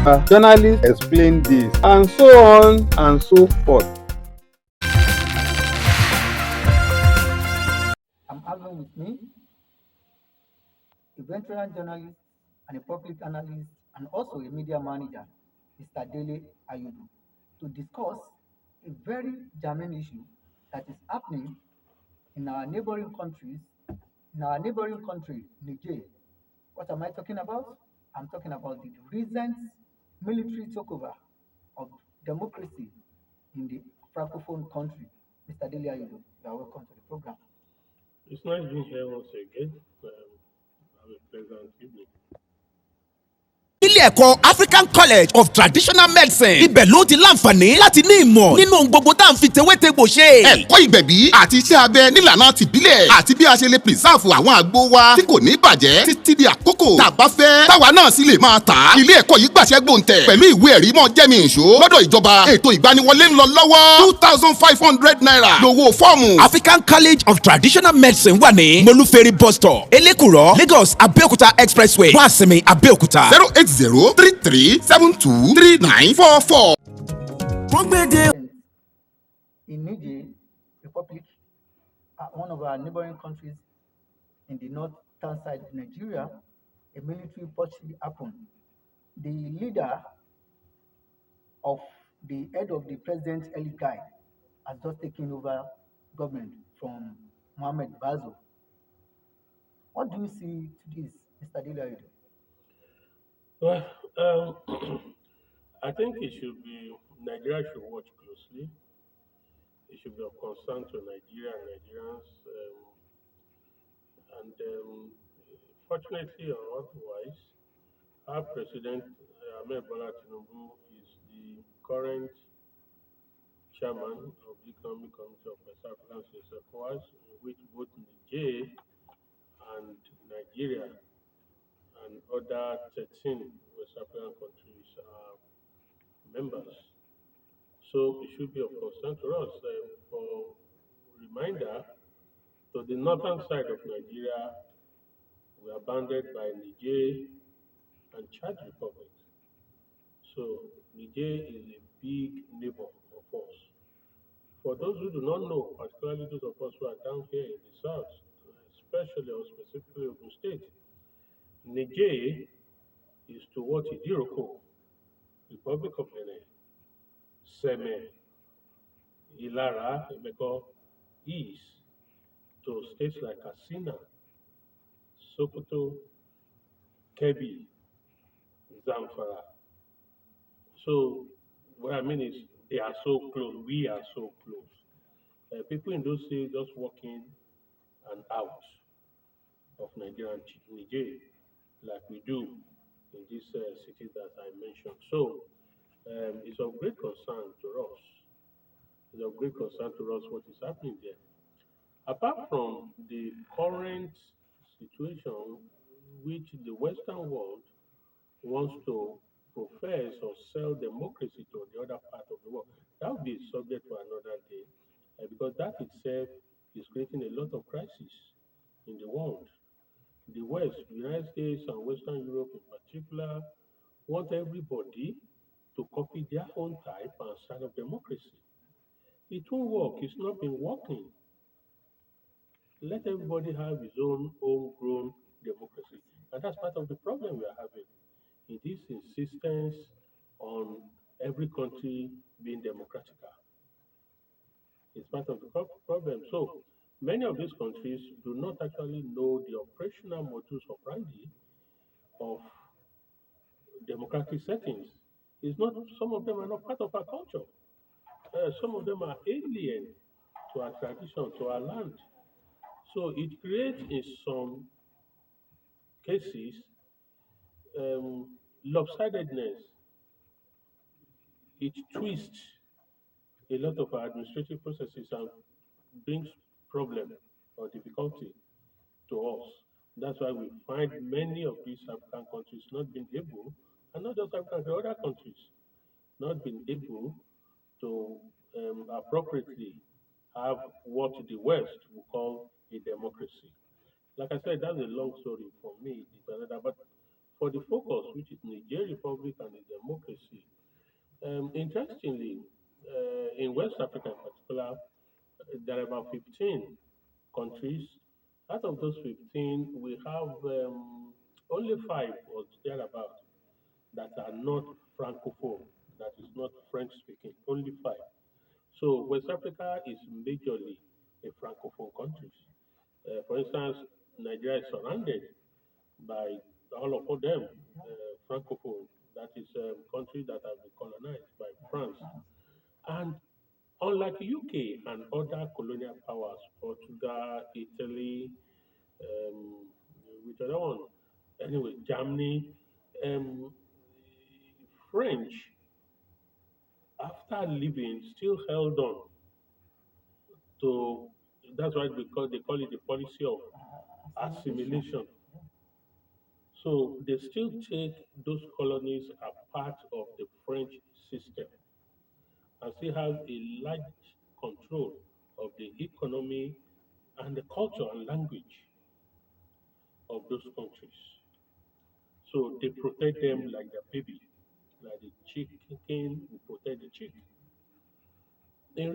Journalists explain this, and so on and so forth. I'm having with me a veteran journalist and a public analyst and also a media manager, Mr. DELE AYODO, to discuss a very germane issue that is happening in our neighboring countries, in our neighboring country, Niger. What am I talking about? I'm talking about the recent military takeover of democracy in the Francophone country. Mr. DELE AYODO, you are welcome to the program. It's nice being here once again. Have a pleasant evening. ilé ẹ̀kọ́ African College of Traditional Medicine ibẹ̀ ló ti láǹfààní láti ní ìmọ̀ nínú ohun gbogbo tá à ń fi tewétegbò ṣe. ẹ̀kọ́ ìgbẹ̀bí àti iṣẹ́ abẹ nílànà tìbílẹ̀ àti bí a ṣe lè pìrìsáàfù àwọn àgbo wa tí kò ní bàjẹ́ títí di àkókò tá a bá fẹ́ táwa náà sì lè máa tà á. ilé ẹ̀kọ́ yìí gbàṣẹ́ gbòǹtẹ̀ pẹ̀lú ìwé ẹ̀rí mọ́ jẹ́mi ìṣó lọ́dọ̀ ìjọba. ètò ìgbaniwọlé ń lọ lọ́wọ́ ₦2,500 lówó fọ́ọ̀mù. African College of Traditional Medicine wà ní Molúfẹ́rí bus stop Elékùrọ́ Lagos Abẹ́òkúta expressway Wàsímì Abẹ́òkúta. 08033723944. In Niger Republic, one of our neighboring countries in the northern side of Nigeria, a military pursuit happened. The leader of the head of the president's elite guy has just taken over government from Mohamed Bazoum. What do you see to this, Mr. DELE AYODO? Well, I think Nigeria should watch closely. It should be of concern to Nigeria and Nigerians. Fortunately or otherwise, our President Ahmed Bola Tinubu is the current chairman of the Economic Committee of West African States ECOWAS, in which both Niger and Nigeria and other 13 West African countries are members. So it should be of concern to us. For reminder, to the northern side of Nigeria, we are bounded by Niger and Chad Republic. So Niger is a big neighbor of us. For those who do not know, particularly those of us who are down here in the south, especially or specifically Ogun State, Niger is to what Idiroko, Republic of Benin, Seme, Ilara, Emeko, east to states like Katsina, Sokoto, Kebbi, Zamfara. So what I mean is they are so close. We are so close. People in those states just walk in and out of Nigeria and Niger like we do in these cities that I mentioned. So it's of great concern to us. It's of great concern to us what is happening there. Apart from the current situation which the Western world wants to profess or sell democracy to the other part of the world, that will be subject for another day, because that itself is creating a lot of crisis in the world. The West, the United States and Western Europe in particular, want everybody to copy their own type and style of democracy. It won't work. It's not been working. Let everybody have his own homegrown democracy. And that's part of the problem we are having. It is insistence on every country being democratical. It's part of the problem. So many of these countries do not actually know the operational modus operandi of democratic settings. It's not, some of them are not part of our culture. Some of them are alien to our tradition, to our land. So it creates in some cases lopsidedness. It twists a lot of our administrative processes and brings problem or difficulty to us. That's why we find many of these African countries not being able, and not just African, other countries, not being able to appropriately have what the West would call a democracy. Like I said, that's a long story for me. It's another, but for the focus, which is Niger Republic and the about 15 countries. Out of those 15, we have only 5 or thereabout that are not francophone, that is not French speaking, only 5. So West Africa is majorly a francophone country. For instance, Nigeria is surrounded by all of them, francophone, that is countries that have been colonized by France. And unlike UK and other colonial powers, Portugal, Italy, um, which other one? Anyway, Germany, um, French, after leaving, still held on to. That's why they call it the policy of assimilation. So they still take those colonies as part of the French system and still have a large control of the economy and the culture and language of those countries. So they protect them like their baby, like the chicken will protect the chick. In